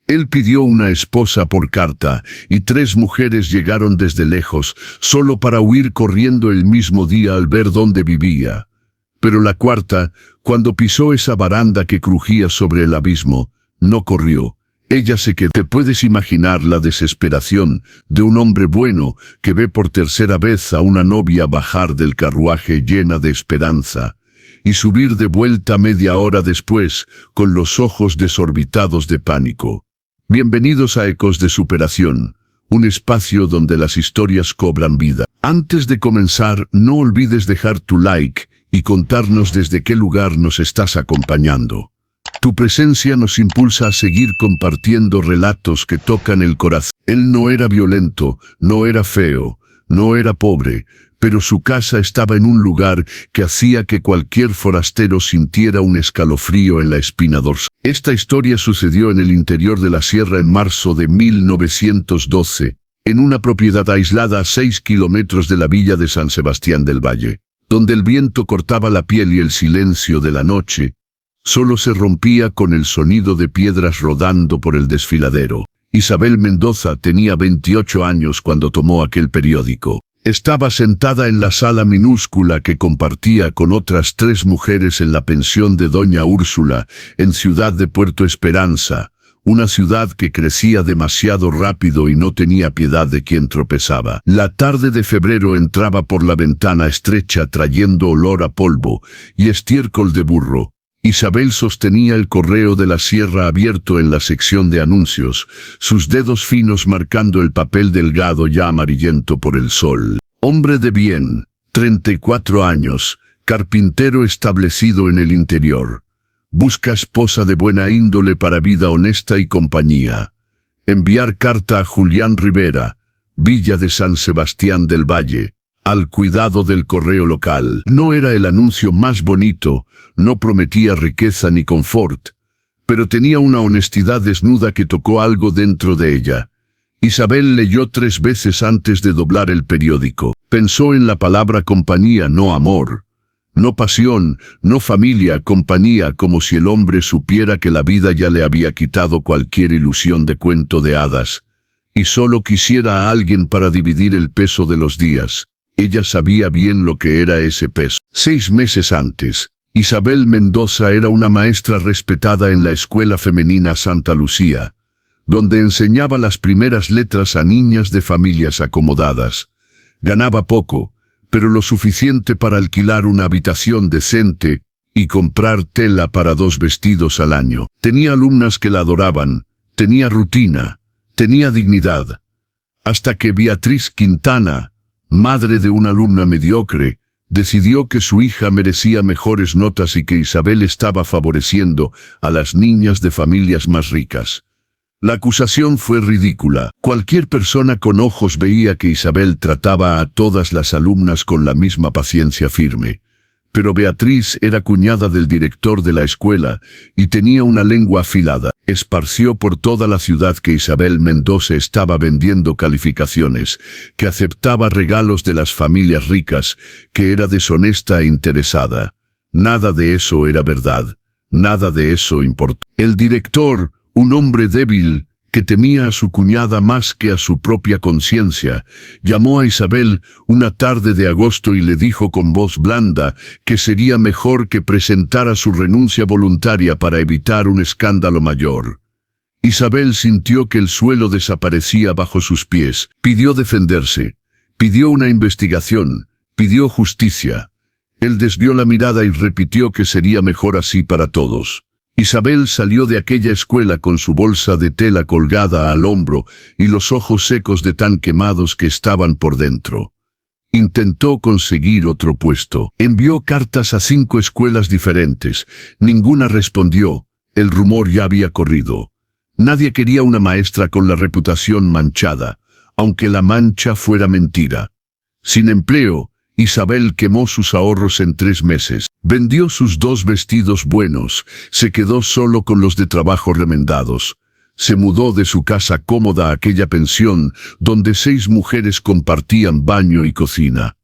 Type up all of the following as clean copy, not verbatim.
Él pidió una esposa por carta, y 3 mujeres llegaron desde lejos, solo para huir corriendo el mismo día al ver dónde vivía. Pero la cuarta, cuando pisó esa baranda que crujía sobre el abismo, no corrió. Ella se quedó. Te puedes imaginar la desesperación de un hombre bueno que ve por tercera vez a una novia bajar del carruaje llena de esperanza y subir de vuelta media hora después con los ojos desorbitados de pánico. Bienvenidos a Ecos de Superación, un espacio donde las historias cobran vida. Antes de comenzar, no olvides dejar tu like y contarnos desde qué lugar nos estás acompañando. Tu presencia nos impulsa a seguir compartiendo relatos que tocan el corazón. Él no era violento, no era feo, no era pobre, pero su casa estaba en un lugar que hacía que cualquier forastero sintiera un escalofrío en la espina dorsal. Esta historia sucedió en el interior de la sierra en marzo de 1912, en una propiedad aislada a 6 kilómetros de la villa de San Sebastián del Valle, donde el viento cortaba la piel y el silencio de la noche solo se rompía con el sonido de piedras rodando por el desfiladero. Isabel Mendoza tenía 28 años cuando tomó aquel periódico. Estaba sentada en la sala minúscula que compartía con otras 3 mujeres en la pensión de Doña Úrsula, en Ciudad de Puerto Esperanza, una ciudad que crecía demasiado rápido y no tenía piedad de quien tropezaba. La tarde de febrero entraba por la ventana estrecha trayendo olor a polvo y estiércol de burro. Isabel sostenía el correo de la sierra abierto en la sección de anuncios, sus dedos finos marcando el papel delgado ya amarillento por el sol. Hombre de bien, 34 años, carpintero establecido en el interior. Busca esposa de buena índole para vida honesta y compañía. Enviar carta a Julián Rivera, Villa de San Sebastián del Valle, al cuidado del correo local. No era el anuncio más bonito, no prometía riqueza ni confort, pero tenía una honestidad desnuda que tocó algo dentro de ella. Isabel leyó 3 veces antes de doblar el periódico. Pensó en la palabra compañía, no amor, no pasión, no familia, compañía, como si el hombre supiera que la vida ya le había quitado cualquier ilusión de cuento de hadas, y solo quisiera a alguien para dividir el peso de los días. Ella sabía bien lo que era ese peso. 6 meses antes, Isabel Mendoza era una maestra respetada en la escuela femenina Santa Lucía, donde enseñaba las primeras letras a niñas de familias acomodadas. Ganaba poco, pero lo suficiente para alquilar una habitación decente y comprar tela para 2 vestidos al año. Tenía alumnas que la adoraban, tenía rutina, tenía dignidad. Hasta que Beatriz Quintana, madre de una alumna mediocre, decidió que su hija merecía mejores notas y que Isabel estaba favoreciendo a las niñas de familias más ricas. La acusación fue ridícula. Cualquier persona con ojos veía que Isabel trataba a todas las alumnas con la misma paciencia firme. Pero Beatriz era cuñada del director de la escuela y tenía una lengua afilada. Esparció por toda la ciudad que Isabel Mendoza estaba vendiendo calificaciones, que aceptaba regalos de las familias ricas, que era deshonesta e interesada. Nada de eso era verdad. Nada de eso importó. El director, un hombre débil, que temía a su cuñada más que a su propia conciencia, llamó a Isabel una tarde de agosto y le dijo con voz blanda que sería mejor que presentara su renuncia voluntaria para evitar un escándalo mayor. Isabel sintió que el suelo desaparecía bajo sus pies. Pidió defenderse, pidió una investigación, pidió justicia. Él desvió la mirada y repitió que sería mejor así para todos. Isabel salió de aquella escuela con su bolsa de tela colgada al hombro y los ojos secos de tan quemados que estaban por dentro. Intentó conseguir otro puesto. Envió cartas a 5 escuelas diferentes. Ninguna respondió. El rumor ya había corrido. Nadie quería una maestra con la reputación manchada, aunque la mancha fuera mentira. Sin empleo, Isabel quemó sus ahorros en 3 meses. Vendió sus 2 vestidos buenos, se quedó solo con los de trabajo remendados. Se mudó de su casa cómoda a aquella pensión, donde 6 mujeres compartían baño y cocina.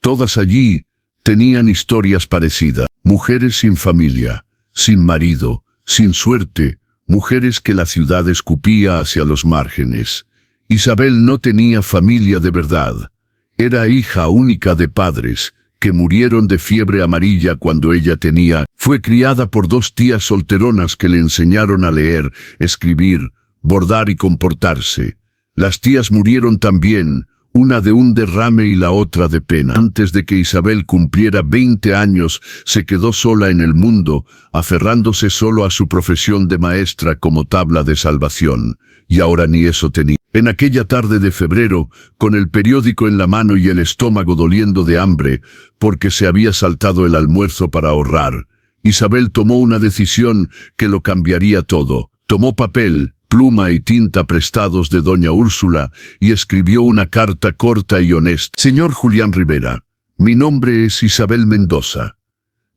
Todas allí tenían historias parecidas. Mujeres sin familia, sin marido, sin suerte, mujeres que la ciudad escupía hacia los márgenes. Isabel no tenía familia de verdad. Era hija única de padres que murieron de fiebre amarilla cuando ella tenía. Fue criada por 2 tías solteronas que le enseñaron a leer, escribir, bordar y comportarse. Las tías murieron también, una de un derrame y la otra de pena. Antes de que Isabel cumpliera 20 años, se quedó sola en el mundo, aferrándose solo a su profesión de maestra como tabla de salvación. Y ahora ni eso tenía. En aquella tarde de febrero, con el periódico en la mano y el estómago doliendo de hambre, porque se había saltado el almuerzo para ahorrar, Isabel tomó una decisión que lo cambiaría todo. Tomó papel, pluma y tinta prestados de doña Úrsula y escribió una carta corta y honesta. Señor Julián Rivera, mi nombre es Isabel Mendoza.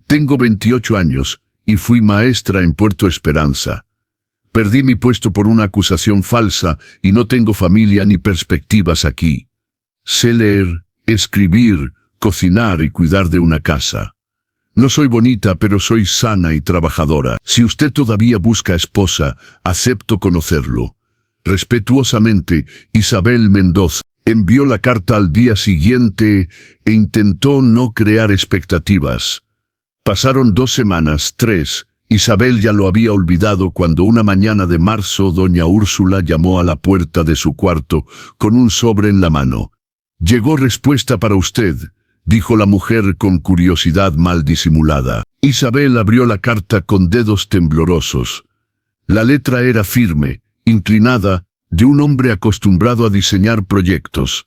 Tengo 28 años y fui maestra en Puerto Esperanza. Perdí mi puesto por una acusación falsa y no tengo familia ni perspectivas aquí. Sé leer, escribir, cocinar y cuidar de una casa. No soy bonita, pero soy sana y trabajadora. Si usted todavía busca esposa, acepto conocerlo. Respetuosamente, Isabel Mendoza. Envió la carta al día siguiente e intentó no crear expectativas. Pasaron 2 semanas, 3. Isabel ya lo había olvidado cuando una mañana de marzo doña Úrsula llamó a la puerta de su cuarto con un sobre en la mano. «Llegó respuesta para usted», dijo la mujer con curiosidad mal disimulada. Isabel abrió la carta con dedos temblorosos. La letra era firme, inclinada, de un hombre acostumbrado a diseñar proyectos.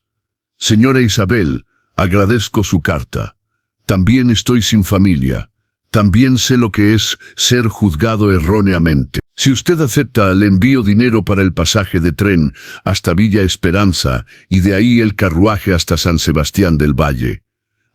«Señora Isabel, agradezco su carta. También estoy sin familia. También sé lo que es ser juzgado erróneamente. Si usted acepta, le envío dinero para el pasaje de tren hasta Villa Esperanza y de ahí el carruaje hasta San Sebastián del Valle.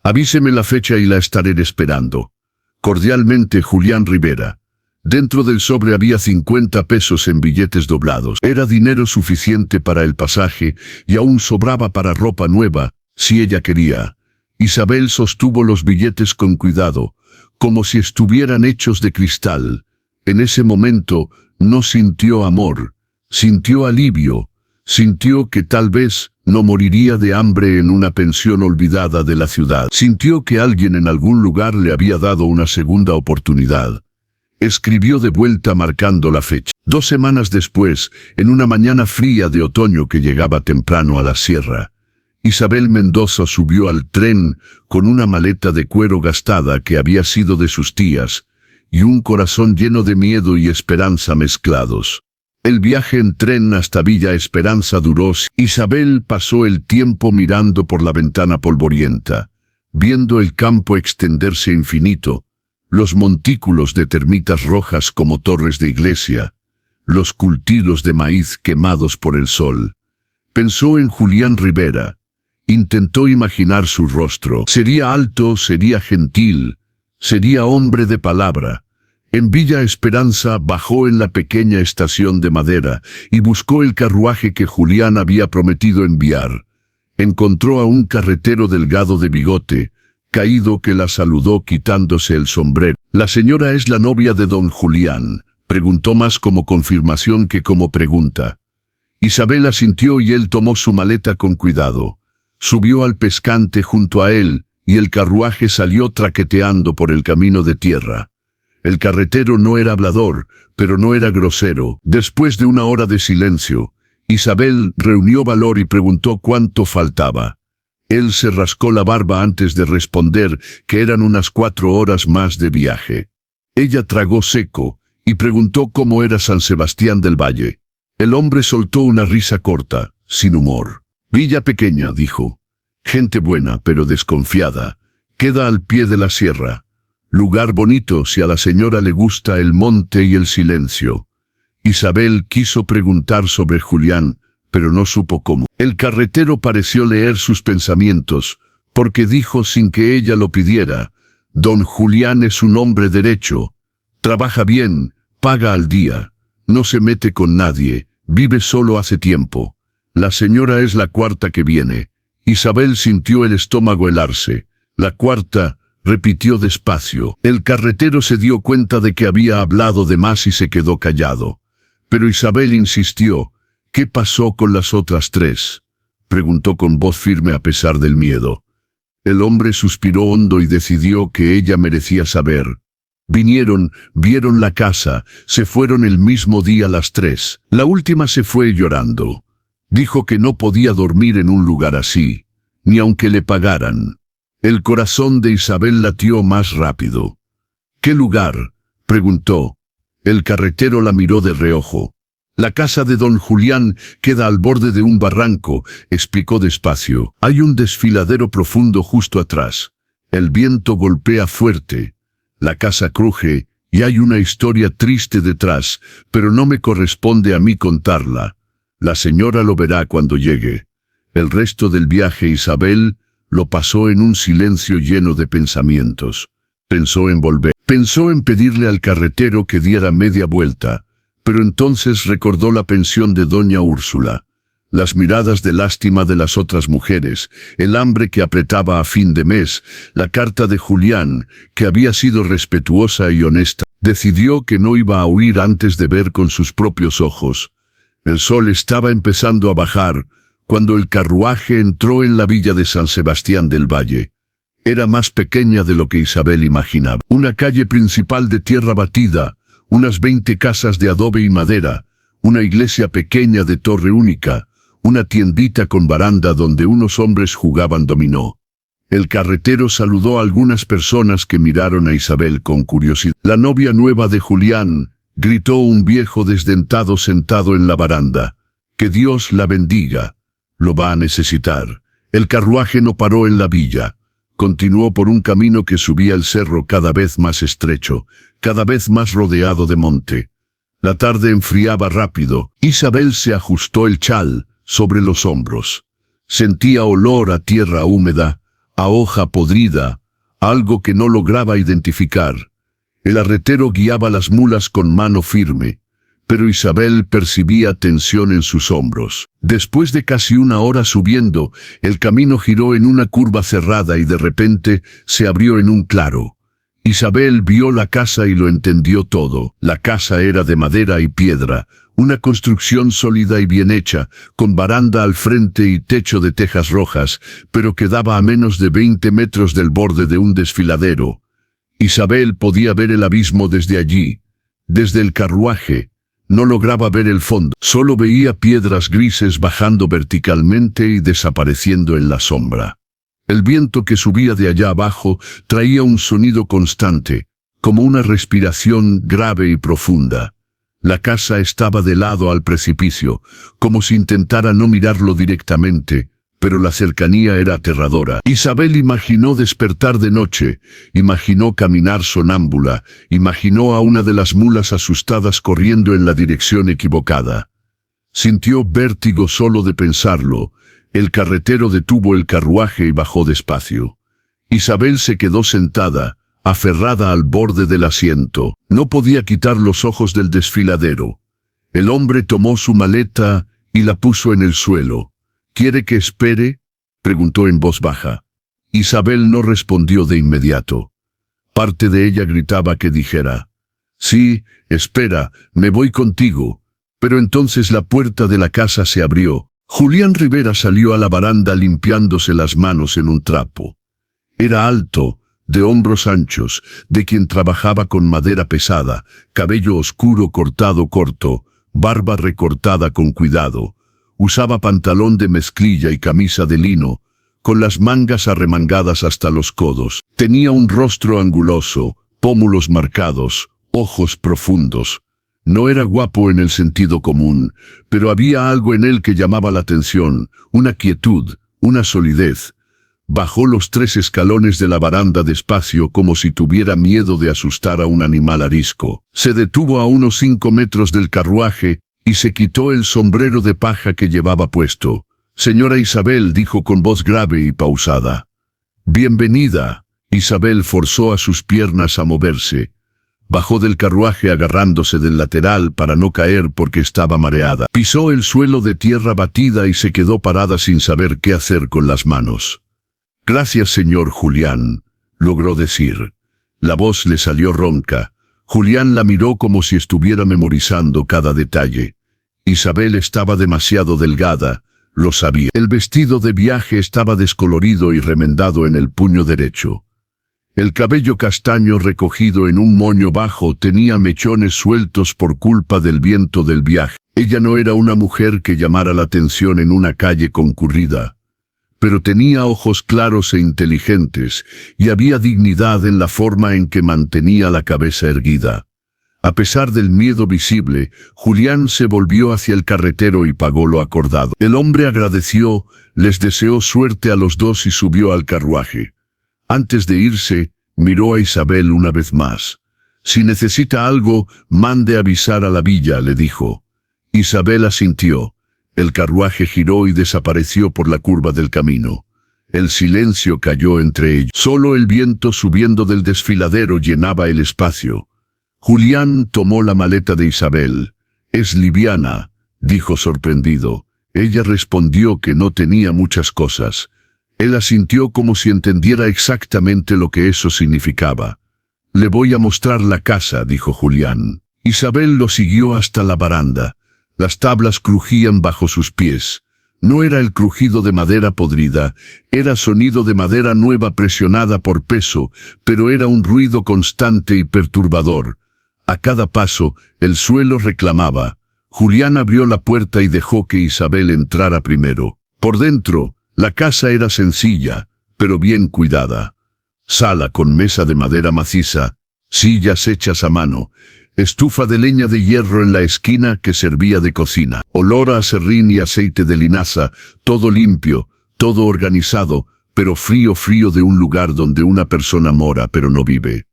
Avíseme la fecha y la estaré esperando. Cordialmente, Julián Rivera». Dentro del sobre había 50 pesos en billetes doblados. Era dinero suficiente para el pasaje y aún sobraba para ropa nueva, si ella quería. Isabel sostuvo los billetes con cuidado, como si estuvieran hechos de cristal. En ese momento no sintió amor, sintió alivio, sintió que tal vez no moriría de hambre en una pensión olvidada de la ciudad. Sintió que alguien en algún lugar le había dado una segunda oportunidad. Escribió de vuelta marcando la fecha. 2 semanas después, en una mañana fría de otoño que llegaba temprano a la sierra, Isabel Mendoza subió al tren con una maleta de cuero gastada que había sido de sus tías, y un corazón lleno de miedo y esperanza mezclados. El viaje en tren hasta Villa Esperanza duró. Isabel pasó el tiempo mirando por la ventana polvorienta, viendo el campo extenderse infinito, los montículos de termitas rojas como torres de iglesia, los cultivos de maíz quemados por el sol. Pensó en Julián Rivera. Intentó imaginar su rostro. Sería alto, sería gentil, sería hombre de palabra. En Villa Esperanza bajó en la pequeña estación de madera y buscó el carruaje que Julián había prometido enviar. Encontró a un carretero delgado de bigote, caído, que la saludó quitándose el sombrero. «¿La señora es la novia de don Julián?», preguntó más como confirmación que como pregunta. Isabel asintió y él tomó su maleta con cuidado. Subió al pescante junto a él, y el carruaje salió traqueteando por el camino de tierra. El carretero no era hablador, pero no era grosero. Después de una hora de silencio, Isabel reunió valor y preguntó cuánto faltaba. Él se rascó la barba antes de responder que eran unas 4 horas más de viaje. Ella tragó seco y preguntó cómo era San Sebastián del Valle. El hombre soltó una risa corta, sin humor. «Villa pequeña», dijo. «Gente buena, pero desconfiada. Queda al pie de la sierra. Lugar bonito si a la señora le gusta el monte y el silencio». Isabel quiso preguntar sobre Julián, pero no supo cómo. El carretero pareció leer sus pensamientos, porque dijo sin que ella lo pidiera: «Don Julián es un hombre derecho. Trabaja bien, paga al día. No se mete con nadie, vive solo hace tiempo. La señora es la 4ª que viene». Isabel sintió el estómago helarse. «La 4ª», repitió despacio. El carretero se dio cuenta de que había hablado de más y se quedó callado. Pero Isabel insistió. «¿Qué pasó con las otras tres?», preguntó con voz firme a pesar del miedo. El hombre suspiró hondo y decidió que ella merecía saber. Vinieron, vieron la casa, se fueron el mismo día las tres. La última se fue llorando. Dijo que no podía dormir en un lugar así, ni aunque le pagaran. El corazón de Isabel latió más rápido. «¿Qué lugar?», preguntó. El carretero la miró de reojo. «La casa de don Julián queda al borde de un barranco», explicó despacio. «Hay un desfiladero profundo justo atrás. El viento golpea fuerte. La casa cruje y hay una historia triste detrás, pero no me corresponde a mí contarla. La señora lo verá cuando llegue». El resto del viaje Isabel lo pasó en un silencio lleno de pensamientos. Pensó en volver. Pensó en pedirle al carretero que diera media vuelta. Pero entonces recordó la pensión de doña Úrsula, las miradas de lástima de las otras mujeres, el hambre que apretaba a fin de mes, la carta de Julián, que había sido respetuosa y honesta. Decidió que no iba a huir antes de ver con sus propios ojos. El sol estaba empezando a bajar, cuando el carruaje entró en la villa de San Sebastián del Valle. Era más pequeña de lo que Isabel imaginaba. Una calle principal de tierra batida, unas 20 casas de adobe y madera, una iglesia pequeña de torre única, una tiendita con baranda donde unos hombres jugaban dominó. El carretero saludó a algunas personas que miraron a Isabel con curiosidad. «La novia nueva de Julián», gritó un viejo desdentado sentado en la baranda. «Que Dios la bendiga. Lo va a necesitar». El carruaje no paró en la villa. Continuó por un camino que subía el cerro cada vez más estrecho, cada vez más rodeado de monte. La tarde enfriaba rápido. Isabel se ajustó el chal sobre los hombros. Sentía olor a tierra húmeda, a hoja podrida, algo que no lograba identificar. El arretero guiaba las mulas con mano firme, pero Isabel percibía tensión en sus hombros. Después de casi una hora subiendo, el camino giró en una curva cerrada y de repente se abrió en un claro. Isabel vio la casa y lo entendió todo. La casa era de madera y piedra, una construcción sólida y bien hecha, con baranda al frente y techo de tejas rojas, pero quedaba a menos de 20 metros del borde de un desfiladero. Isabel podía ver el abismo desde allí, desde el carruaje. No lograba ver el fondo, solo veía piedras grises bajando verticalmente y desapareciendo en la sombra. El viento que subía de allá abajo traía un sonido constante, como una respiración grave y profunda. La casa estaba de lado al precipicio, como si intentara no mirarlo directamente, pero la cercanía era aterradora. Isabel imaginó despertar de noche, imaginó caminar sonámbula, imaginó a una de las mulas asustadas corriendo en la dirección equivocada. Sintió vértigo solo de pensarlo. El carretero detuvo el carruaje y bajó despacio. Isabel se quedó sentada, aferrada al borde del asiento. No podía quitar los ojos del desfiladero. El hombre tomó su maleta y la puso en el suelo. «¿Quiere que espere?», preguntó en voz baja. Isabel no respondió de inmediato. Parte de ella gritaba que dijera: «Sí, espera, me voy contigo». Pero entonces la puerta de la casa se abrió. Julián Rivera salió a la baranda limpiándose las manos en un trapo. Era alto, de hombros anchos, de quien trabajaba con madera pesada, cabello oscuro cortado corto, barba recortada con cuidado. Usaba pantalón de mezclilla y camisa de lino, con las mangas arremangadas hasta los codos. Tenía un rostro anguloso, pómulos marcados, ojos profundos. No era guapo en el sentido común, pero había algo en él que llamaba la atención, una quietud, una solidez. Bajó los 3 escalones de la baranda despacio como si tuviera miedo de asustar a un animal arisco. Se detuvo a unos 5 metros del carruaje y se quitó el sombrero de paja que llevaba puesto. «Señora Isabel», dijo con voz grave y pausada. «Bienvenida». Isabel forzó a sus piernas a moverse. Bajó del carruaje agarrándose del lateral para no caer porque estaba mareada. Pisó el suelo de tierra batida y se quedó parada sin saber qué hacer con las manos. «Gracias, señor Julián», logró decir. La voz le salió ronca. Julián la miró como si estuviera memorizando cada detalle. Isabel estaba demasiado delgada, lo sabía. El vestido de viaje estaba descolorido y remendado en el puño derecho. El cabello castaño recogido en un moño bajo tenía mechones sueltos por culpa del viento del viaje. Ella no era una mujer que llamara la atención en una calle concurrida, pero tenía ojos claros e inteligentes, y había dignidad en la forma en que mantenía la cabeza erguida. A pesar del miedo visible, Julián se volvió hacia el carretero y pagó lo acordado. El hombre agradeció, les deseó suerte a los dos y subió al carruaje. Antes de irse, miró a Isabel una vez más. «Si necesita algo, mande avisar a la villa», le dijo. Isabel asintió. El carruaje giró y desapareció por la curva del camino. El silencio cayó entre ellos. Solo el viento subiendo del desfiladero llenaba el espacio. Julián tomó la maleta de Isabel. «Es liviana», dijo sorprendido. Ella respondió que no tenía muchas cosas. Él asintió como si entendiera exactamente lo que eso significaba. «Le voy a mostrar la casa», dijo Julián. Isabel lo siguió hasta la baranda. Las tablas crujían bajo sus pies. No era el crujido de madera podrida, era sonido de madera nueva presionada por peso, pero era un ruido constante y perturbador. A cada paso, el suelo reclamaba. Julián abrió la puerta y dejó que Isabel entrara primero. Por dentro, la casa era sencilla, pero bien cuidada. Sala con mesa de madera maciza, sillas hechas a mano, estufa de leña de hierro en la esquina que servía de cocina, olor a aserrín y aceite de linaza, todo limpio, todo organizado, pero frío de un lugar donde una persona mora pero no vive.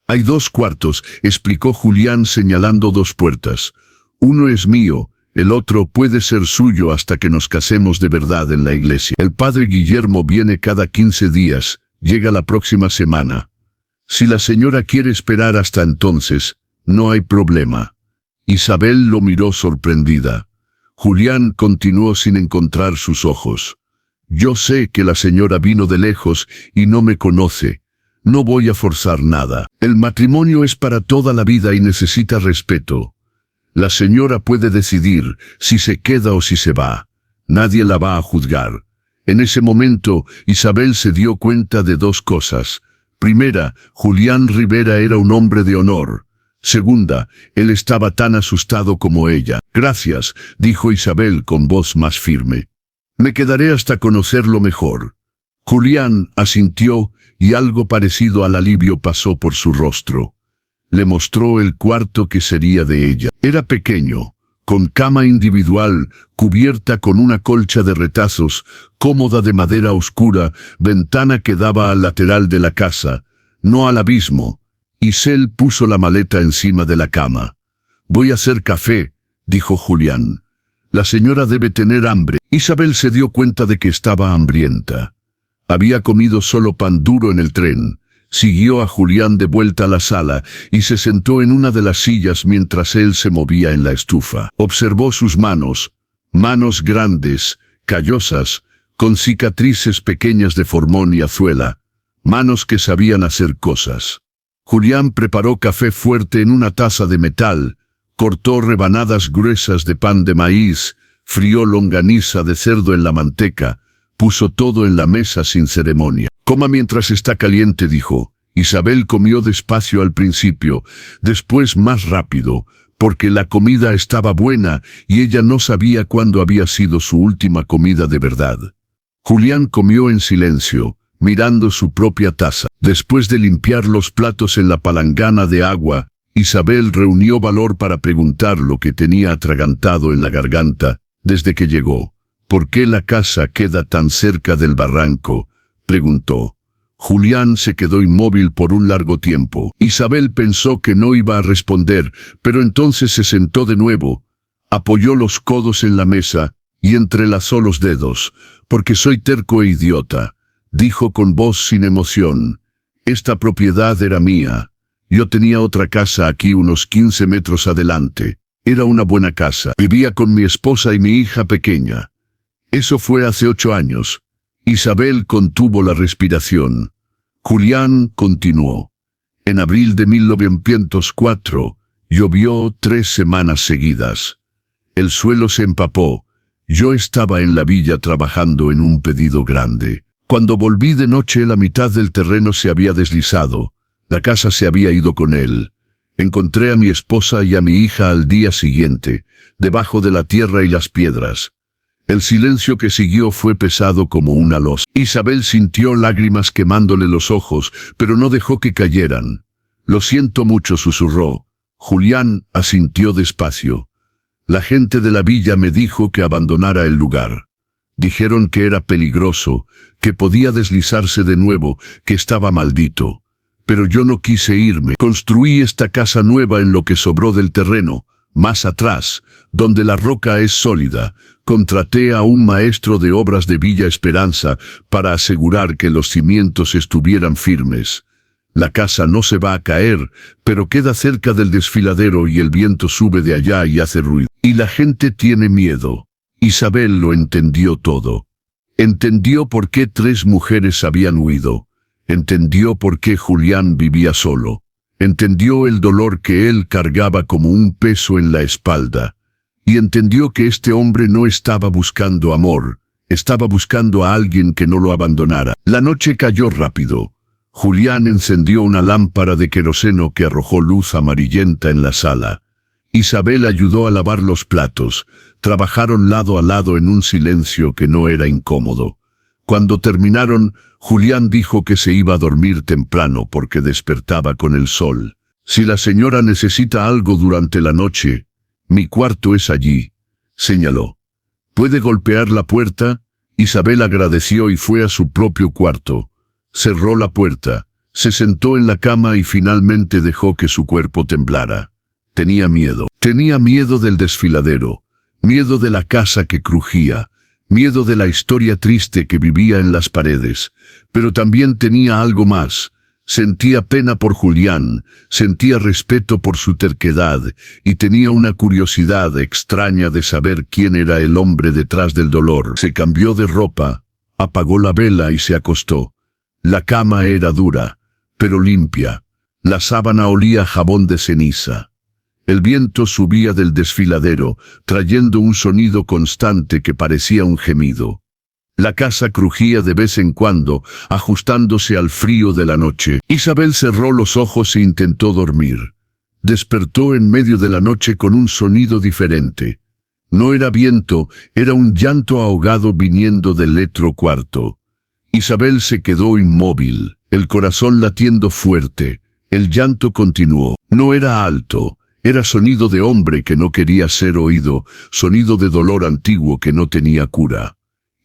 «Hay 2 cuartos», explicó Julián señalando 2 puertas. «Uno es mío, el otro puede ser suyo hasta que nos casemos de verdad en la iglesia. El padre Guillermo viene cada 15 días, llega la próxima semana. Si la señora quiere esperar hasta entonces, no hay problema». Isabel lo miró sorprendida. Julián continuó sin encontrar sus ojos. «Yo sé que la señora vino de lejos y no me conoce. No voy a forzar nada. El matrimonio es para toda la vida y necesita respeto. La señora puede decidir si se queda o si se va. Nadie la va a juzgar». En ese momento, Isabel se dio cuenta de 2 cosas. Primera, Julián Rivera era un hombre de honor. Segunda, él estaba tan asustado como ella. «Gracias», dijo Isabel con voz más firme. «Me quedaré hasta conocerlo mejor». Julián asintió y algo parecido al alivio pasó por su rostro. Le mostró el cuarto que sería de ella. Era pequeño, con cama individual, cubierta con una colcha de retazos, cómoda de madera oscura, ventana que daba al lateral de la casa, no al abismo. Isabel puso la maleta encima de la cama. «Voy a hacer café», dijo Julián. «La señora debe tener hambre». Isabel se dio cuenta de que estaba hambrienta. Había comido solo pan duro en el tren. Siguió a Julián de vuelta a la sala y se sentó en una de las sillas mientras él se movía en la estufa. Observó sus manos grandes, callosas, con cicatrices pequeñas de formón y azuela, manos que sabían hacer cosas. Julián preparó café fuerte en una taza de metal, cortó rebanadas gruesas de pan de maíz, frió longaniza de cerdo en la manteca, puso todo en la mesa sin ceremonia. «Coma mientras está caliente», dijo. Isabel comió despacio al principio, después más rápido, porque la comida estaba buena y ella no sabía cuándo había sido su última comida de verdad. Julián comió en silencio, mirando su propia taza. Después de limpiar los platos en la palangana de agua, Isabel reunió valor para preguntar lo que tenía atragantado en la garganta desde que llegó. «¿Por qué la casa queda tan cerca del barranco?», preguntó. Julián se quedó inmóvil por un largo tiempo. Isabel pensó que no iba a responder, pero entonces se sentó de nuevo, apoyó los codos en la mesa y entrelazó los dedos. «Porque soy terco e idiota», dijo con voz sin emoción. «Esta propiedad era mía. Yo tenía otra casa aquí unos 15 metros adelante. Era una buena casa. Vivía con mi esposa y mi hija pequeña. Eso fue hace 8 años. Isabel contuvo la respiración. Julián continuó. En abril de 1904, llovió 3 semanas seguidas. El suelo se empapó. Yo estaba en la villa trabajando en un pedido grande. Cuando volví de noche, la mitad del terreno se había deslizado. La casa se había ido con él. Encontré a mi esposa y a mi hija al día siguiente, debajo de la tierra y las piedras. El silencio que siguió fue pesado como una losa. Isabel sintió lágrimas quemándole los ojos, pero no dejó que cayeran. «Lo siento mucho», susurró. Julián asintió despacio. La gente de la villa me dijo que abandonara el lugar. Dijeron que era peligroso, que podía deslizarse de nuevo, que estaba maldito. Pero yo no quise irme. Construí esta casa nueva en lo que sobró del terreno, más atrás, donde la roca es sólida. Contraté a un maestro de obras de Villa Esperanza para asegurar que los cimientos estuvieran firmes. La casa no se va a caer, pero queda cerca del desfiladero y el viento sube de allá y hace ruido. Y la gente tiene miedo. Isabel lo entendió todo. Entendió por qué 3 mujeres habían huido. Entendió por qué Julián vivía solo. Entendió el dolor que él cargaba como un peso en la espalda. Y entendió que este hombre no estaba buscando amor, estaba buscando a alguien que no lo abandonara. La noche cayó rápido. Julián encendió una lámpara de queroseno que arrojó luz amarillenta en la sala. Isabel ayudó a lavar los platos. Trabajaron lado a lado en un silencio que no era incómodo. Cuando terminaron, Julián dijo que se iba a dormir temprano porque despertaba con el sol. «Si la señora necesita algo durante la noche, mi cuarto es allí», señaló. «¿Puede golpear la puerta?» Isabel agradeció y fue a su propio cuarto. Cerró la puerta, se sentó en la cama y finalmente dejó que su cuerpo temblara. Tenía miedo. Tenía miedo del desfiladero, miedo de la casa que crujía, miedo de la historia triste que vivía en las paredes. Pero también tenía algo más. Sentía pena por Julián, sentía respeto por su terquedad y tenía una curiosidad extraña de saber quién era el hombre detrás del dolor. Se cambió de ropa, apagó la vela y se acostó. La cama era dura, pero limpia. La sábana olía a jabón de ceniza. El viento subía del desfiladero, trayendo un sonido constante que parecía un gemido. La casa crujía de vez en cuando, ajustándose al frío de la noche. Isabel cerró los ojos e intentó dormir. Despertó en medio de la noche con un sonido diferente. No era viento, era un llanto ahogado viniendo del otro cuarto. Isabel se quedó inmóvil, el corazón latiendo fuerte. El llanto continuó. No era alto, era sonido de hombre que no quería ser oído, sonido de dolor antiguo que no tenía cura.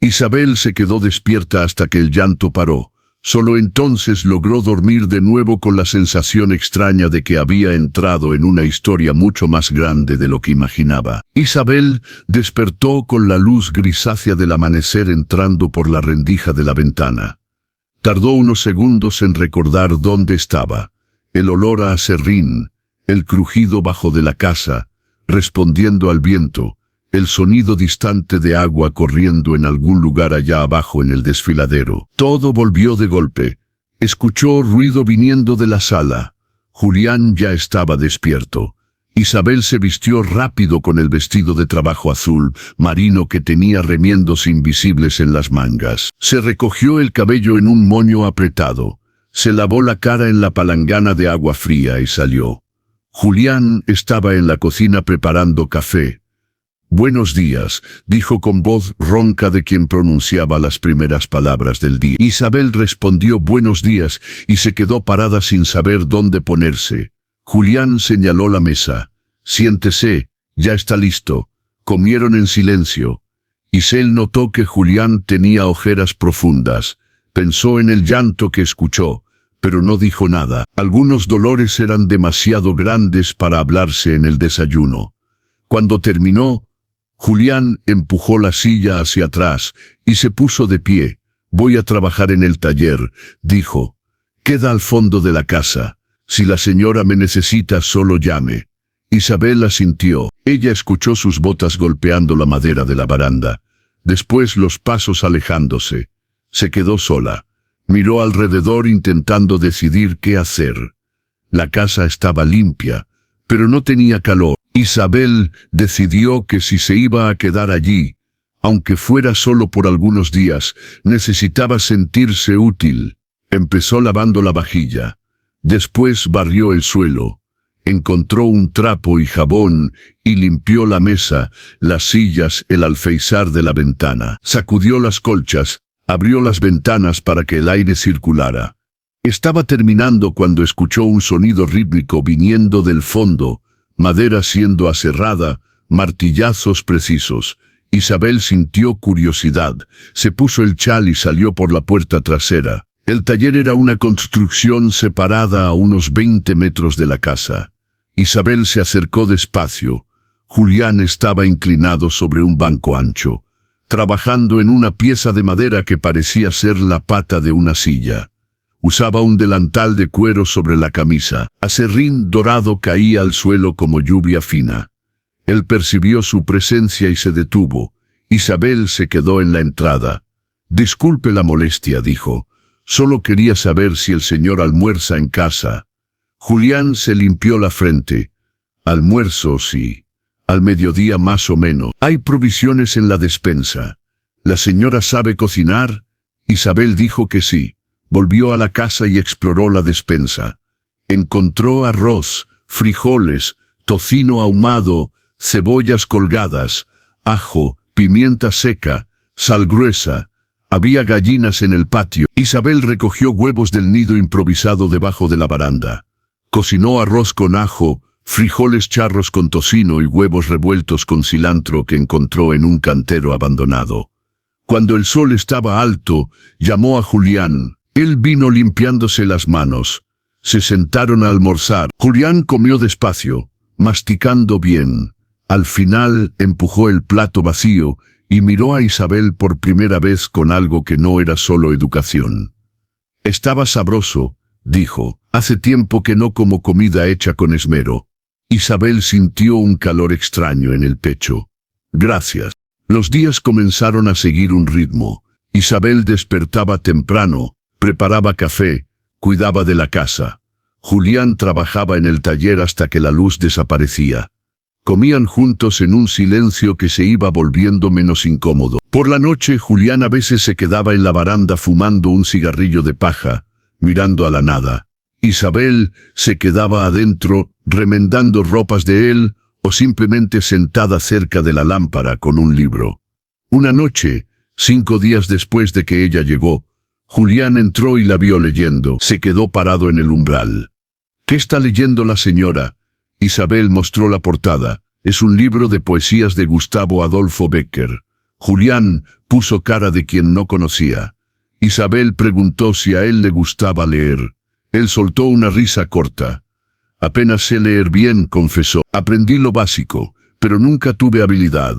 Isabel se quedó despierta hasta que el llanto paró. Solo entonces logró dormir de nuevo con la sensación extraña de que había entrado en una historia mucho más grande de lo que imaginaba. Isabel despertó con la luz grisácea del amanecer entrando por la rendija de la ventana. Tardó unos segundos en recordar dónde estaba. El olor a aserrín, el crujido bajo de la casa, respondiendo al viento, el sonido distante de agua corriendo en algún lugar allá abajo en el desfiladero. Todo volvió de golpe. Escuchó ruido viniendo de la sala. Julián ya estaba despierto. Isabel se vistió rápido con el vestido de trabajo azul marino que tenía remiendos invisibles en las mangas. Se recogió el cabello en un moño apretado. Se lavó la cara en la palangana de agua fría y salió. Julián estaba en la cocina preparando café. «Buenos días», dijo con voz ronca de quien pronunciaba las primeras palabras del día. Isabel respondió «buenos días» y se quedó parada sin saber dónde ponerse. Julián señaló la mesa. «Siéntese, ya está listo». Comieron en silencio. Isabel notó que Julián tenía ojeras profundas. Pensó en el llanto que escuchó, pero no dijo nada. Algunos dolores eran demasiado grandes para hablarse en el desayuno. Cuando terminó, Julián empujó la silla hacia atrás y se puso de pie. «Voy a trabajar en el taller», dijo. «Queda al fondo de la casa. Si la señora me necesita, solo llame». Isabel asintió. Ella escuchó sus botas golpeando la madera de la baranda. Después los pasos alejándose. Se quedó sola. Miró alrededor intentando decidir qué hacer. La casa estaba limpia, pero no tenía calor. Isabel decidió que si se iba a quedar allí, aunque fuera solo por algunos días, necesitaba sentirse útil. Empezó lavando la vajilla. Después barrió el suelo. Encontró un trapo y jabón y limpió la mesa, las sillas, el alféizar de la ventana. Sacudió las colchas, abrió las ventanas para que el aire circulara. Estaba terminando cuando escuchó un sonido rítmico viniendo del fondo, madera siendo aserrada, martillazos precisos. Isabel sintió curiosidad, se puso el chal y salió por la puerta trasera. El taller era una construcción separada a unos 20 metros de la casa. Isabel se acercó despacio. Julián estaba inclinado sobre un banco ancho, trabajando en una pieza de madera que parecía ser la pata de una silla. Usaba un delantal de cuero sobre la camisa. Aserrín dorado caía al suelo como lluvia fina. Él percibió su presencia y se detuvo. Isabel se quedó en la entrada. «Disculpe la molestia», dijo. «Solo quería saber si el señor almuerza en casa». Julián se limpió la frente. «Almuerzo, sí. Al mediodía más o menos. Hay provisiones en la despensa». «¿La señora sabe cocinar?» Isabel dijo que sí. Volvió a la casa y exploró la despensa. Encontró arroz, frijoles, tocino ahumado, cebollas colgadas, ajo, pimienta seca, sal gruesa. Había gallinas en el patio. Isabel recogió huevos del nido improvisado debajo de la baranda. Cocinó arroz con ajo, frijoles charros con tocino y huevos revueltos con cilantro que encontró en un cantero abandonado. Cuando el sol estaba alto, llamó a Julián. Él vino limpiándose las manos. Se sentaron a almorzar. Julián comió despacio, masticando bien. Al final empujó el plato vacío y miró a Isabel por primera vez con algo que no era solo educación. «Estaba sabroso», dijo. «Hace tiempo que no como comida hecha con esmero». Isabel sintió un calor extraño en el pecho. «Gracias». Los días comenzaron a seguir un ritmo. Isabel despertaba temprano, preparaba café, cuidaba de la casa. Julián trabajaba en el taller hasta que la luz desaparecía. Comían juntos en un silencio que se iba volviendo menos incómodo. Por la noche, Julián a veces se quedaba en la baranda fumando un cigarrillo de paja, mirando a la nada. Isabel se quedaba adentro, remendando ropas de él, o simplemente sentada cerca de la lámpara con un libro. Una noche, 5 días después de que ella llegó, Julián entró y la vio leyendo. Se quedó parado en el umbral. «¿Qué está leyendo la señora?» Isabel mostró la portada. Es un libro de poesías de Gustavo Adolfo Bécquer. Julián puso cara de quien no conocía. Isabel preguntó si a él le gustaba leer. Él soltó una risa corta. «Apenas sé leer bien», confesó. «Aprendí lo básico, pero nunca tuve habilidad.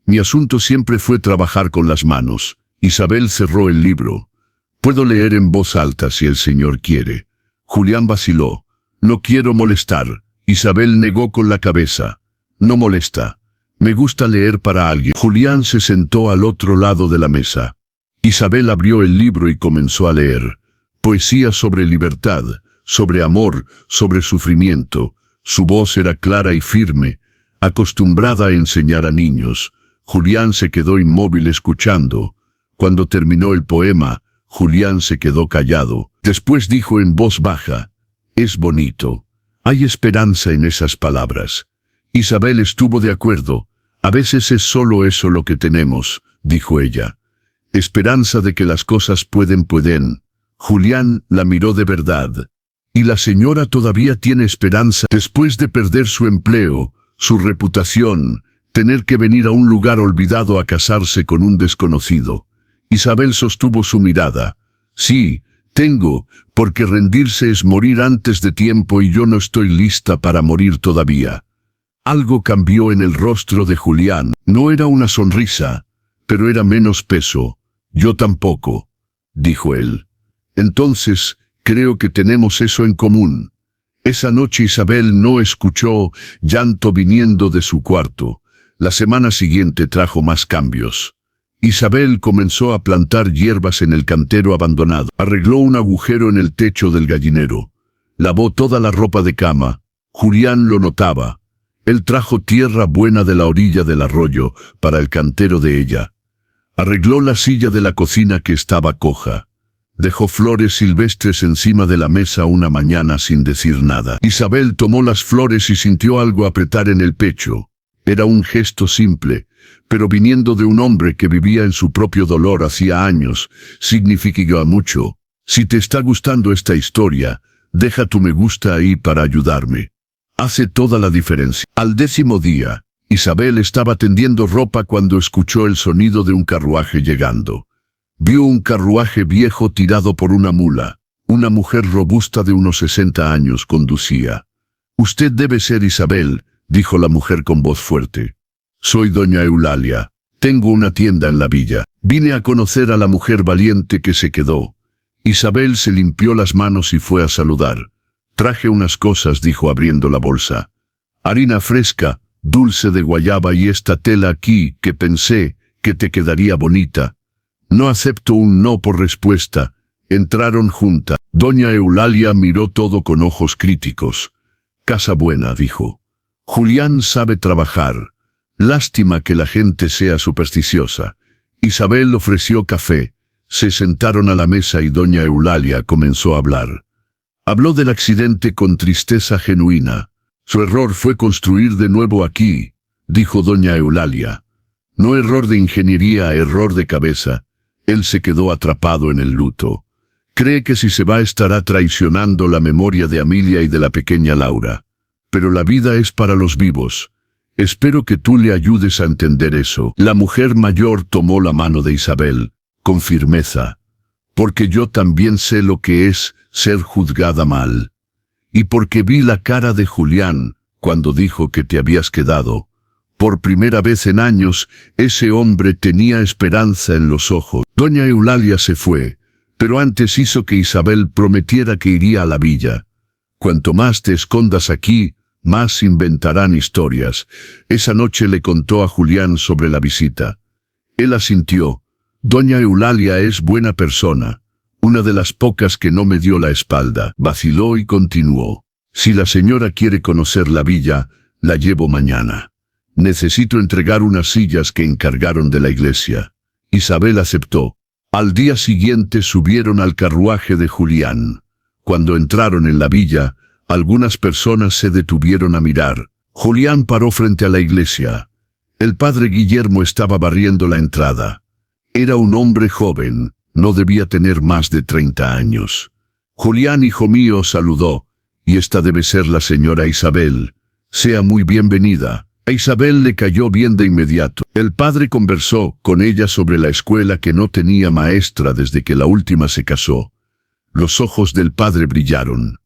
Mi asunto siempre fue trabajar con las manos». Isabel cerró el libro. «Puedo leer en voz alta si el señor quiere». Julián vaciló. «No quiero molestar». Isabel negó con la cabeza. «No molesta. Me gusta leer para alguien». Julián se sentó al otro lado de la mesa. Isabel abrió el libro y comenzó a leer. Poesía sobre libertad, sobre amor, sobre sufrimiento. Su voz era clara y firme, acostumbrada a enseñar a niños. Julián se quedó inmóvil escuchando. Cuando terminó el poema, Julián se quedó callado. Después dijo en voz baja: «Es bonito. Hay esperanza en esas palabras». Isabel estuvo de acuerdo. «A veces es solo eso lo que tenemos», dijo ella. «Esperanza de que las cosas pueden». Julián la miró de verdad. «¿Y la señora todavía tiene esperanza?» Después de perder su empleo, su reputación, tener que venir a un lugar olvidado a casarse con un desconocido. Isabel sostuvo su mirada. «Sí, tengo, porque rendirse es morir antes de tiempo y yo no estoy lista para morir todavía». Algo cambió en el rostro de Julián. No era una sonrisa, pero era menos peso. «Yo tampoco», dijo él. «Entonces, creo que tenemos eso en común». Esa noche Isabel no escuchó llanto viniendo de su cuarto. La semana siguiente trajo más cambios. Isabel comenzó a plantar hierbas en el cantero abandonado. Arregló un agujero en el techo del gallinero. Lavó toda la ropa de cama. Julián lo notaba. Él trajo tierra buena de la orilla del arroyo para el cantero de ella. Arregló la silla de la cocina que estaba coja. Dejó flores silvestres encima de la mesa una mañana sin decir nada. Isabel tomó las flores y sintió algo apretar en el pecho. Era un gesto simple, pero viniendo de un hombre que vivía en su propio dolor hacía años, significaba mucho. Si te está gustando esta historia, deja tu me gusta ahí para ayudarme. Hace toda la diferencia. Al 10º día, Isabel estaba tendiendo ropa cuando escuchó el sonido de un carruaje llegando. Vio un carruaje viejo tirado por una mula. Una mujer robusta de unos 60 años conducía. «Usted debe ser Isabel», dijo la mujer con voz fuerte. «Soy doña Eulalia. Tengo una tienda en la villa. Vine a conocer a la mujer valiente que se quedó». Isabel se limpió las manos y fue a saludar. «Traje unas cosas», dijo abriendo la bolsa. «Harina fresca, dulce de guayaba y esta tela aquí que pensé que te quedaría bonita». No acepto un no por respuesta. Entraron juntas. Doña Eulalia miró todo con ojos críticos. «Casa buena», dijo. «Julián sabe trabajar. Lástima que la gente sea supersticiosa». Isabel ofreció café. Se sentaron a la mesa y doña Eulalia comenzó a hablar. Habló del accidente con tristeza genuina. «Su error fue construir de nuevo aquí», dijo doña Eulalia. «No error de ingeniería, error de cabeza». Él se quedó atrapado en el luto. Cree que si se va estará traicionando la memoria de Amelia y de la pequeña Laura. Pero la vida es para los vivos. Espero que tú le ayudes a entender eso. La mujer mayor tomó la mano de Isabel, con firmeza. «Porque yo también sé lo que es ser juzgada mal. Y porque vi la cara de Julián cuando dijo que te habías quedado. Por primera vez en años, ese hombre tenía esperanza en los ojos». Doña Eulalia se fue, pero antes hizo que Isabel prometiera que iría a la villa. «Cuanto más te escondas aquí, más inventarán historias». Esa noche le contó a Julián sobre la visita. Él asintió. «Doña Eulalia es buena persona. Una de las pocas que no me dio la espalda». Vaciló y continuó. «Si la señora quiere conocer la villa, la llevo mañana. Necesito entregar unas sillas que encargaron de la iglesia». Isabel aceptó. Al día siguiente subieron al carruaje de Julián. Cuando entraron en la villa, algunas personas se detuvieron a mirar. Julián paró frente a la iglesia. El padre Guillermo estaba barriendo la entrada. Era un hombre joven, no debía tener más de 30 años. «Julián, hijo mío», saludó, «y esta debe ser la señora Isabel. Sea muy bienvenida». A Isabel le cayó bien de inmediato. El padre conversó con ella sobre la escuela que no tenía maestra desde que la última se casó. Los ojos del padre brillaron.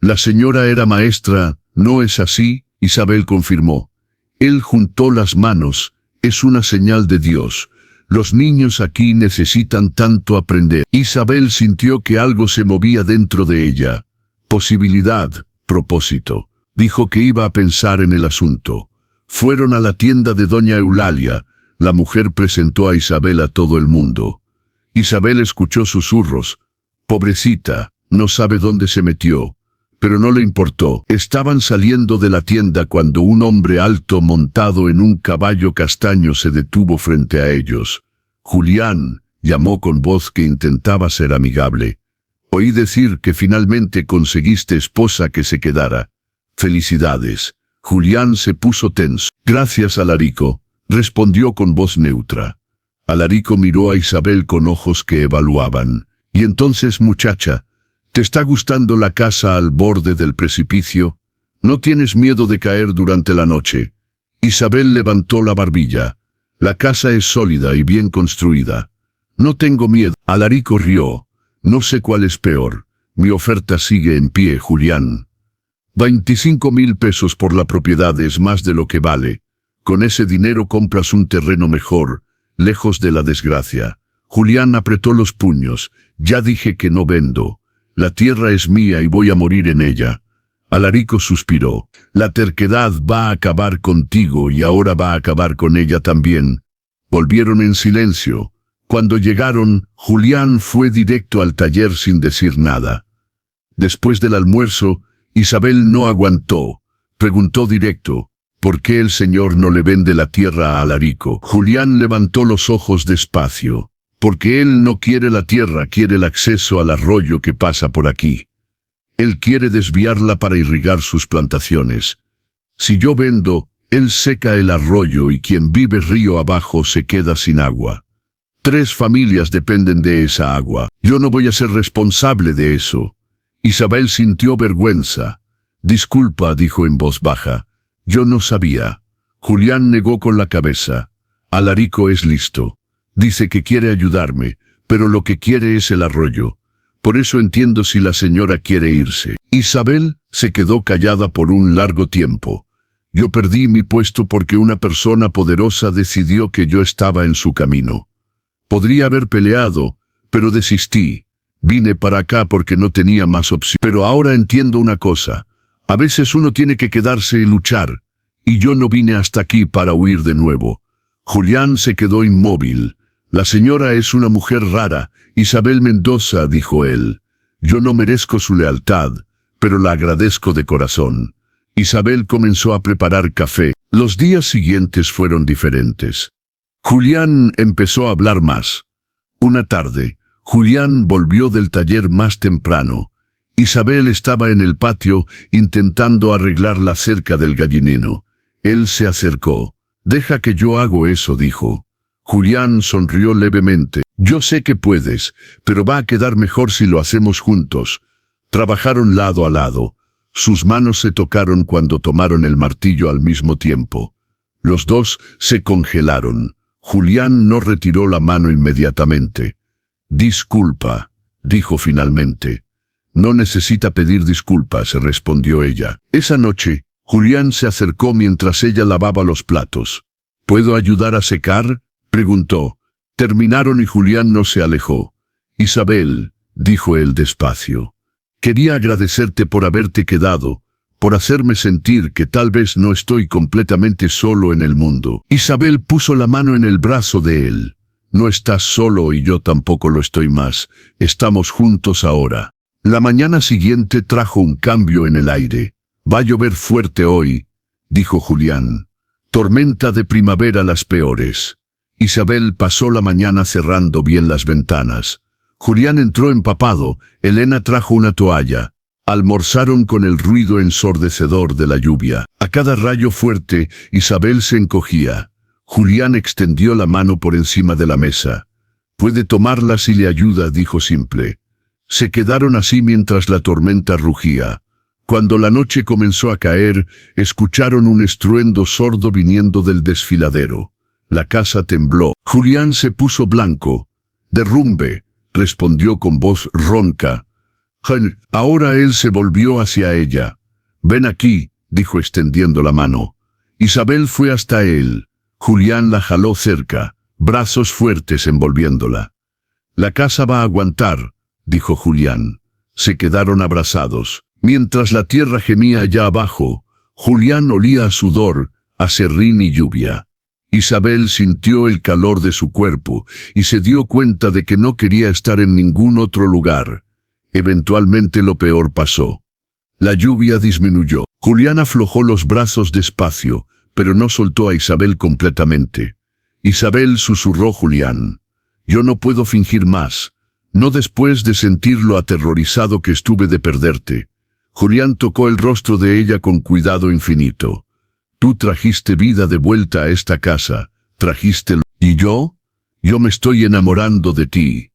«La señora era maestra, ¿no es así?», Isabel confirmó. Él juntó las manos. «Es una señal de Dios. Los niños aquí necesitan tanto aprender». Isabel sintió que algo se movía dentro de ella. Posibilidad, propósito. Dijo que iba a pensar en el asunto. Fueron a la tienda de doña Eulalia. La mujer presentó a Isabel a todo el mundo. Isabel escuchó susurros. «Pobrecita, no sabe dónde se metió». Pero no le importó. Estaban saliendo de la tienda cuando un hombre alto montado en un caballo castaño se detuvo frente a ellos. «Julián», llamó con voz que intentaba ser amigable. «Oí decir que finalmente conseguiste esposa que se quedara. Felicidades». Julián se puso tenso. «Gracias, Alarico», respondió con voz neutra. Alarico miró a Isabel con ojos que evaluaban. «Y entonces, muchacha, ¿te está gustando la casa al borde del precipicio? ¿No tienes miedo de caer durante la noche?» Isabel levantó la barbilla. «La casa es sólida y bien construida. No tengo miedo». Alarico rió. «No sé cuál es peor. Mi oferta sigue en pie, Julián. 25.000 pesos por la propiedad es más de lo que vale. Con ese dinero compras un terreno mejor, lejos de la desgracia». Julián apretó los puños. «Ya dije que no vendo. La tierra es mía y voy a morir en ella». Alarico suspiró. «La terquedad va a acabar contigo y ahora va a acabar con ella también». Volvieron en silencio. Cuando llegaron, Julián fue directo al taller sin decir nada. Después del almuerzo, Isabel no aguantó. Preguntó directo, ¿por qué el señor no le vende la tierra a Alarico? Julián levantó los ojos despacio. Porque él no quiere la tierra, quiere el acceso al arroyo que pasa por aquí. Él quiere desviarla para irrigar sus plantaciones. Si yo vendo, él seca el arroyo y quien vive río abajo se queda sin agua. 3 familias dependen de esa agua. Yo no voy a ser responsable de eso. Isabel sintió vergüenza. Disculpa, dijo en voz baja. Yo no sabía. Julián negó con la cabeza. Alarico es listo. Dice que quiere ayudarme, pero lo que quiere es el arroyo. Por eso entiendo si la señora quiere irse. Isabel se quedó callada por un largo tiempo. Yo perdí mi puesto porque una persona poderosa decidió que yo estaba en su camino. Podría haber peleado, pero desistí. Vine para acá porque no tenía más opción. Pero ahora entiendo una cosa. A veces uno tiene que quedarse y luchar. Y yo no vine hasta aquí para huir de nuevo. Julián se quedó inmóvil. La señora es una mujer rara, Isabel Mendoza, dijo él. Yo no merezco su lealtad, pero la agradezco de corazón. Isabel comenzó a preparar café. Los días siguientes fueron diferentes. Julián empezó a hablar más. Una tarde, Julián volvió del taller más temprano. Isabel estaba en el patio intentando arreglar la cerca del gallinero. Él se acercó. Deja que yo hago eso, dijo. Julián sonrió levemente. Yo sé que puedes, pero va a quedar mejor si lo hacemos juntos. Trabajaron lado a lado. Sus manos se tocaron cuando tomaron el martillo al mismo tiempo. Los dos se congelaron. Julián no retiró la mano inmediatamente. Disculpa, dijo finalmente. No necesita pedir disculpas, respondió ella. Esa noche, Julián se acercó mientras ella lavaba los platos. ¿Puedo ayudar a secar?, preguntó. Terminaron y Julián no se alejó. Isabel, dijo él despacio. Quería agradecerte por haberte quedado, por hacerme sentir que tal vez no estoy completamente solo en el mundo. Isabel puso la mano en el brazo de él. No estás solo y yo tampoco lo estoy más. Estamos juntos ahora. La mañana siguiente trajo un cambio en el aire. Va a llover fuerte hoy, dijo Julián. Tormenta de primavera las peores. Isabel pasó la mañana cerrando bien las ventanas. Julián entró empapado. Elena trajo una toalla. Almorzaron con el ruido ensordecedor de la lluvia. A cada rayo fuerte, Isabel se encogía. Julián extendió la mano por encima de la mesa. Puede tomarla si le ayuda, dijo simple. Se quedaron así mientras la tormenta rugía. Cuando la noche comenzó a caer, escucharon un estruendo sordo viniendo del desfiladero. La casa tembló. Julián se puso blanco. Derrumbe, respondió con voz ronca. Ahora él se volvió hacia ella. Ven aquí, dijo extendiendo la mano. Isabel fue hasta él. Julián la jaló cerca, brazos fuertes envolviéndola. La casa va a aguantar, dijo Julián. Se quedaron abrazados. Mientras la tierra gemía allá abajo, Julián olía a sudor, a serrín y lluvia. Isabel sintió el calor de su cuerpo y se dio cuenta de que no quería estar en ningún otro lugar. Eventualmente lo peor pasó. La lluvia disminuyó. Julián aflojó los brazos despacio, pero no soltó a Isabel completamente. Isabel, susurró Julián. Yo no puedo fingir más, no después de sentir lo aterrorizado que estuve de perderte. Julián tocó el rostro de ella con cuidado infinito. Tú trajiste vida de vuelta a esta casa, ¿y yo? Yo me estoy enamorando de ti.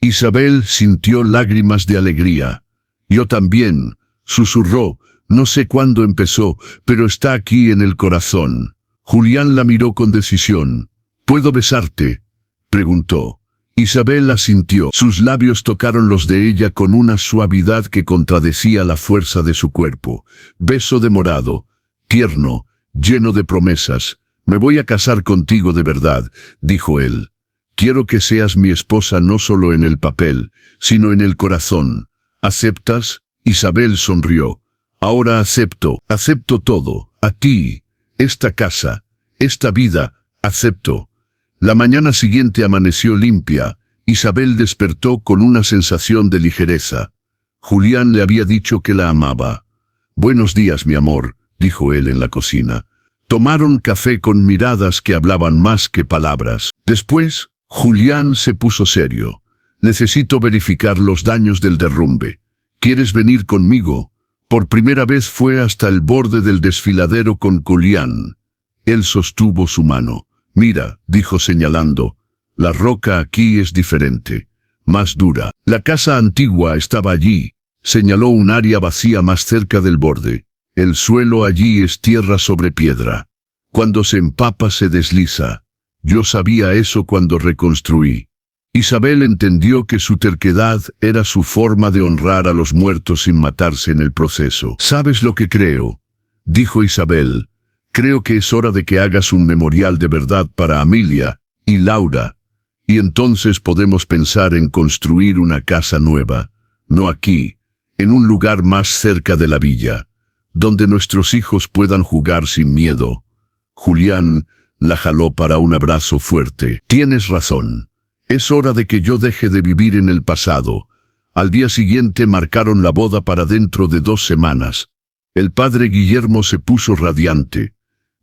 Isabel sintió lágrimas de alegría. Yo también, susurró, no sé cuándo empezó, pero está aquí en el corazón. Julián la miró con decisión. ¿Puedo besarte?, preguntó. Isabel asintió. Sus labios tocaron los de ella con una suavidad que contradecía la fuerza de su cuerpo. Beso demorado, tierno, lleno de promesas. Me voy a casar contigo de verdad, dijo él. Quiero que seas mi esposa no solo en el papel, sino en el corazón. ¿Aceptas? Isabel sonrió. Ahora acepto todo, a ti, esta casa, esta vida, acepto. La mañana siguiente amaneció limpia. Isabel despertó con una sensación de ligereza. Julián le había dicho que la amaba. «Buenos días, mi amor», dijo él en la cocina. Tomaron café con miradas que hablaban más que palabras. Después, Julián se puso serio. «Necesito verificar los daños del derrumbe. ¿Quieres venir conmigo?» Por primera vez fue hasta el borde del desfiladero con Julián. Él sostuvo su mano. «Mira», dijo señalando, «la roca aquí es diferente, más dura». La casa antigua estaba allí. Señaló un área vacía más cerca del borde. El suelo allí es tierra sobre piedra. Cuando se empapa se desliza. Yo sabía eso cuando reconstruí. Isabel entendió que su terquedad era su forma de honrar a los muertos sin matarse en el proceso. «¿Sabes lo que creo?», dijo Isabel. «Creo que es hora de que hagas un memorial de verdad para Amelia y Laura, y entonces podemos pensar en construir una casa nueva, no aquí, en un lugar más cerca de la villa, donde nuestros hijos puedan jugar sin miedo». Julián la jaló para un abrazo fuerte. «Tienes razón. Es hora de que yo deje de vivir en el pasado». Al día siguiente marcaron la boda para dentro de 2 semanas. El padre Guillermo se puso radiante.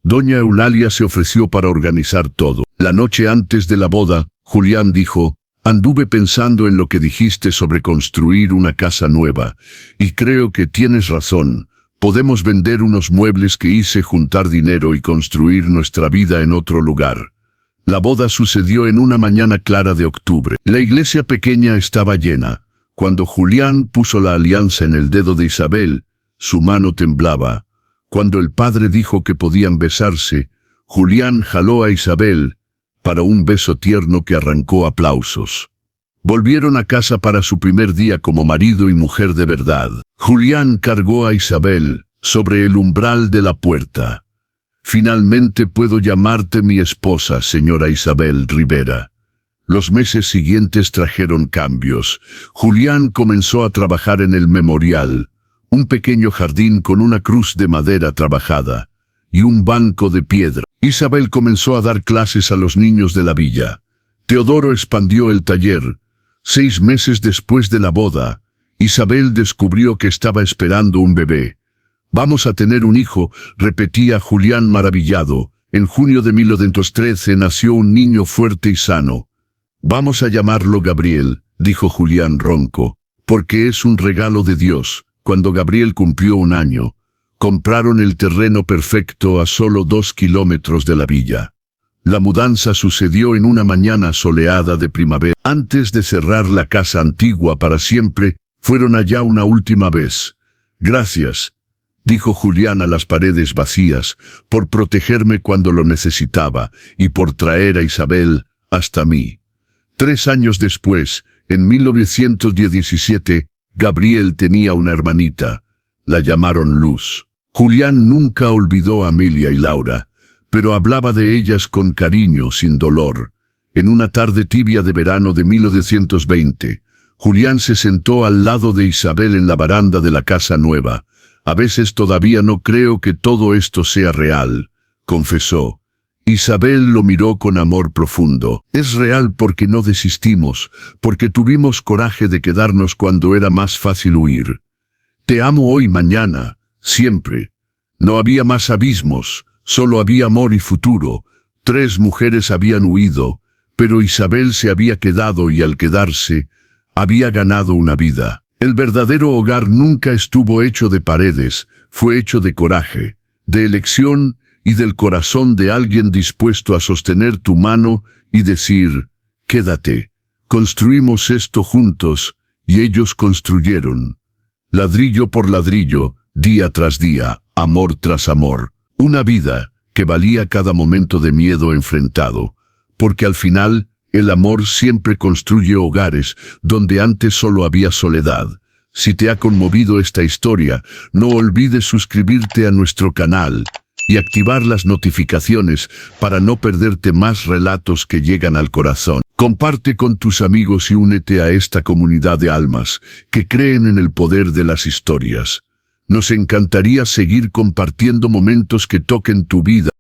Doña Eulalia se ofreció para organizar todo. La noche antes de la boda, Julián dijo: «Anduve pensando en lo que dijiste sobre construir una casa nueva, y creo que tienes razón. Podemos vender unos muebles que hice, juntar dinero y construir nuestra vida en otro lugar». La boda sucedió en una mañana clara de octubre. La iglesia pequeña estaba llena. Cuando Julián puso la alianza en el dedo de Isabel, su mano temblaba. Cuando el padre dijo que podían besarse, Julián jaló a Isabel para un beso tierno que arrancó aplausos. Volvieron a casa para su primer día como marido y mujer de verdad. Julián cargó a Isabel sobre el umbral de la puerta. «Finalmente puedo llamarte mi esposa, señora Isabel Rivera». Los meses siguientes trajeron cambios. Julián comenzó a trabajar en el memorial, un pequeño jardín con una cruz de madera trabajada y un banco de piedra. Isabel comenzó a dar clases a los niños de la villa. Teodoro expandió el taller. 6 meses después de la boda, Isabel descubrió que estaba esperando un bebé. «Vamos a tener un hijo», repetía Julián maravillado. En junio de 1913 nació un niño fuerte y sano. «Vamos a llamarlo Gabriel», dijo Julián ronco, «porque es un regalo de Dios». Cuando Gabriel cumplió 1 año, compraron el terreno perfecto a solo 2 kilómetros de la villa. La mudanza sucedió en una mañana soleada de primavera. Antes de cerrar la casa antigua para siempre, fueron allá una última vez. «Gracias», dijo Julián a las paredes vacías, «por protegerme cuando lo necesitaba y por traer a Isabel hasta mí». 3 años después, en 1917, Gabriel tenía una hermanita. La llamaron Luz. Julián nunca olvidó a Amelia y Laura, pero hablaba de ellas con cariño, sin dolor. En una tarde tibia de verano de 1920, Julián se sentó al lado de Isabel en la baranda de la casa nueva. «A veces todavía no creo que todo esto sea real», confesó. Isabel lo miró con amor profundo. «Es real porque no desistimos, porque tuvimos coraje de quedarnos cuando era más fácil huir. Te amo hoy, mañana, siempre». No había más abismos, solo había amor y futuro. 3 mujeres habían huido, pero Isabel se había quedado y al quedarse, había ganado una vida. El verdadero hogar nunca estuvo hecho de paredes, fue hecho de coraje, de elección y del corazón de alguien dispuesto a sostener tu mano y decir: «Quédate, construimos esto juntos», y ellos construyeron. Ladrillo por ladrillo, día tras día, amor tras amor, una vida que valía cada momento de miedo enfrentado, porque al final, el amor siempre construye hogares donde antes solo había soledad. Si te ha conmovido esta historia, no olvides suscribirte a nuestro canal y activar las notificaciones para no perderte más relatos que llegan al corazón. Comparte con tus amigos y únete a esta comunidad de almas que creen en el poder de las historias. Nos encantaría seguir compartiendo momentos que toquen tu vida.